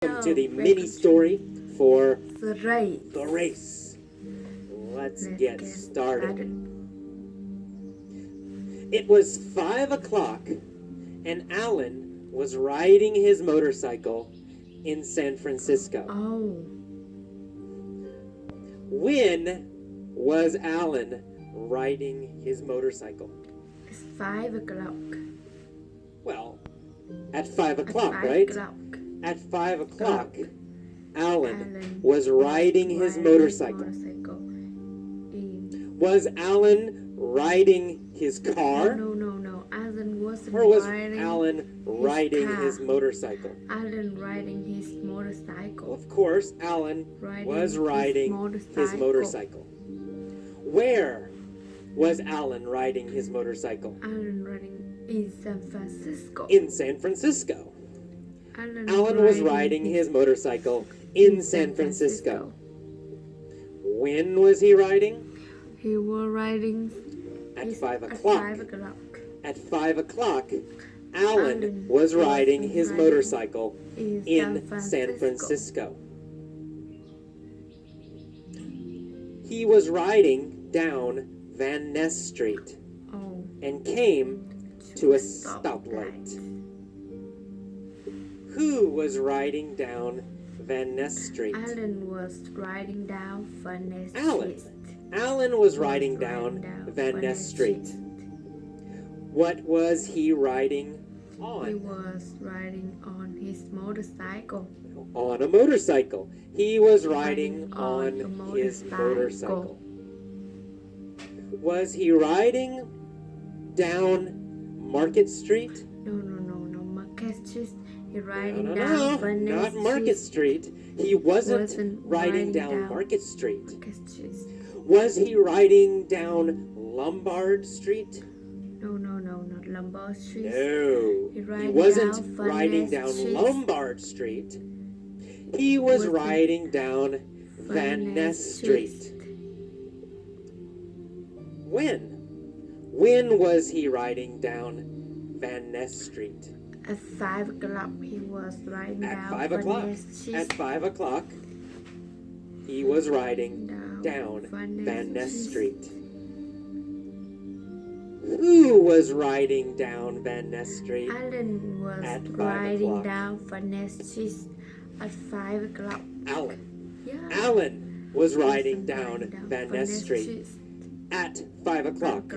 Welcome to the mini story for The race. the race. Let's get started. It was 5 o'clock, and Alan was riding his motorcycle in San Francisco. Oh, When was Alan riding his motorcycle? it's 5 o'clock. Well, at 5 At o'clock, 5 right? o'clock. At 5 o'clock, Alan Alan was riding his motorcycle. Was Alan riding his car? No. Alan wasn't Or was riding Alan riding car. his motorcycle? Alan riding his motorcycle. Of course, Alan was riding his motorcycle. Where was Alan riding his motorcycle? Alan riding in San Francisco. In San Francisco. Alan was riding his motorcycle in San Francisco. When was he riding? He was riding At 5 At o'clock. 5 o'clock. At 5 o'clock, Alan was riding his motorcycle in San Francisco. He was riding down Van Ness Street Oh, and came to a stoplight. Who was riding down Van Ness Street? Alan was riding down Van Ness Alan. Street. Alan was riding down Van Ness Street. What was he riding He on? was riding on his motorcycle. On a motorcycle. He was riding Riding on on a his motorcycle. motorcycle. Was he riding down Market Street? No. Market Street. He riding No, down Van Ness not Market Street. He wasn't Wasn't riding riding down down Market Street. Market Street. Was he riding down Lombard Street? No, not Lombard Street. No, He he riding wasn't down Van riding Ness down Street. Lombard Street. He was Wasn't riding down Van Ness Street. When was he riding down Van Ness Street? At 5 o'clock, he was riding At down 5 Van o'clock. Ness Street. At 5 o'clock, he was riding down Van Ness Street. Who was riding down Van Ness Street? Alan was At 5 riding o'clock. down Van Ness Street at 5 o'clock. Alan. Yeah. Alan was riding Wasn't down Van Ness Street at 5 o'clock.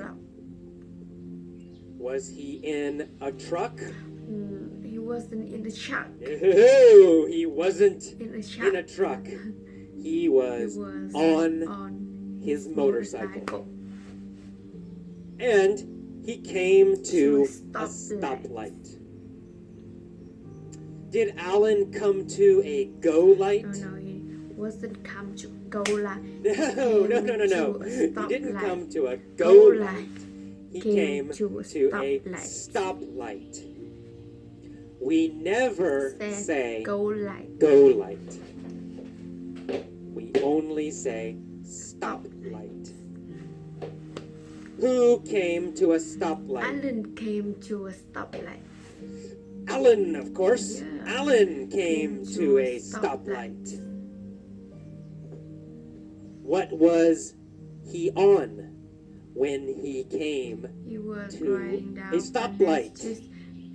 Was he in a truck? He wasn't in the truck. No, he wasn't In a truck. in a truck. He was on his motorcycle. And he came to a stoplight. Did Alan come to a go light? No, he wasn't come to go light. No. To a He didn't stoplight. come to a Go go light. light. He Came came to a to a stoplight. stoplight. We never Said say go light. go light. We only say stoplight. Who came to a stoplight? Alan came to a stoplight. Alan, of course. Yeah. Alan came to a stoplight. What was he on when he came He was to riding down a stoplight? Van Ness Street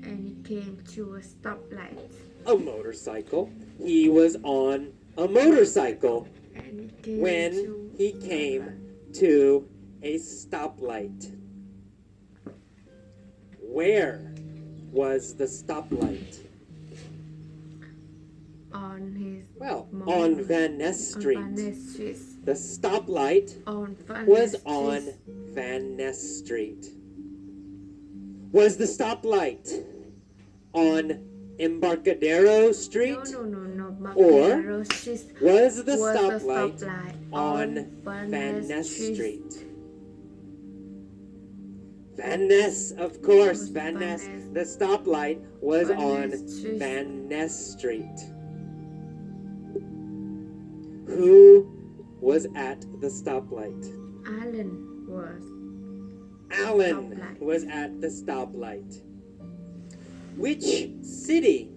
and he came to a stoplight. A motorcycle? He was on a motorcycle And he came when to he came to a stoplight. Where was the stoplight? on his Well, Mo- on Van Ness on Street. Van Ness Street. The stoplight On Van was Ness on Street. Van Ness Street. Was the stoplight on Embarcadero Street? No. Or Embarcadero Street Was the was stoplight the stoplight on Van Van Ness Ness Street. Street? Van Ness, of course, Was Van Van Ness. Ness. The stoplight was Van on Ness Street. Van Ness Street. Who was at the stoplight? Alan was. Alan Stoplight. was at the stoplight. Which city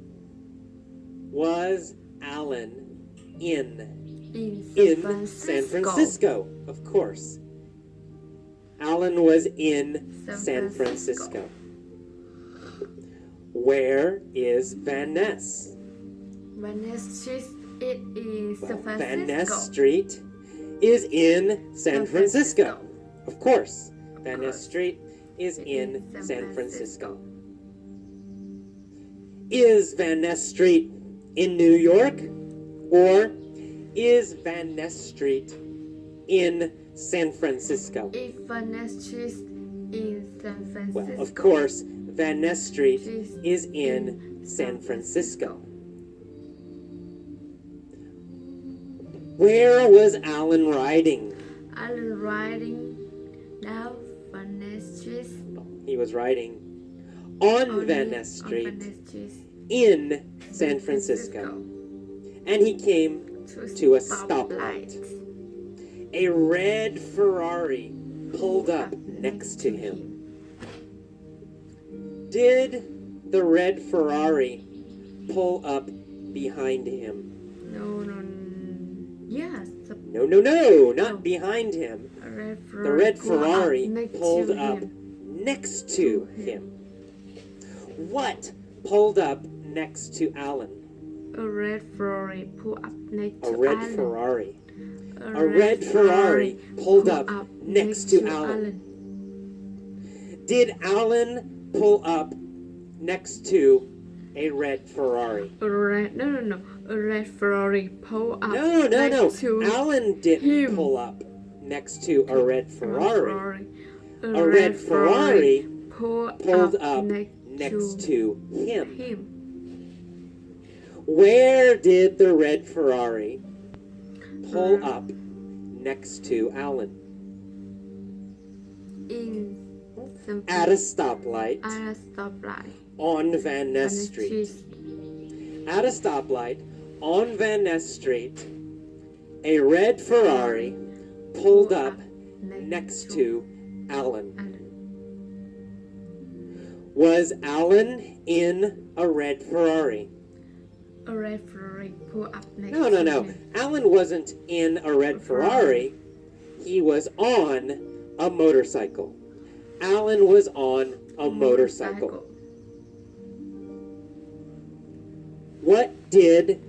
was Alan in In San Francisco? Of course. Alan was in San Francisco. Where is Van Ness? Van Ness Street it is San Francisco. Van Ness Street is in San Francisco. Of course. Van Ness Street is in San Francisco. Is Van Ness Street in New York? Or is Van Ness Street in San Francisco? If Van Ness Street in San Francisco. Well, of course, Van Ness Street is in San Francisco. Where was Alan riding? Alan riding down Van Ness Street. He was riding on Van Ness Street in San Francisco. And he came to a stoplight. A red Ferrari pulled up next to him. Did the red Ferrari pull up behind him? No. Yes. No, not behind him. The red Ferrari pulled up him. next to him. What pulled up next to Alan? A red Ferrari pulled up next to A red Alan. Ferrari. A red Ferrari pulled up next to Alan. Did Alan pull up next to a red Ferrari? No. A red Ferrari pulled up No. next to Alan didn't him. pull up next to a red Ferrari. A red Ferrari pulled up next to him. him. Where did the red Ferrari pull up next to Alan? At a stoplight on Van Ness Street. At a stoplight on Van Ness Street, a red Ferrari pulled up next to Alan. Was Alan in a red Ferrari? A red Ferrari pulled up next No. to him. Alan wasn't in a red Ferrari. He was on a motorcycle. Alan was on a motorcycle. What did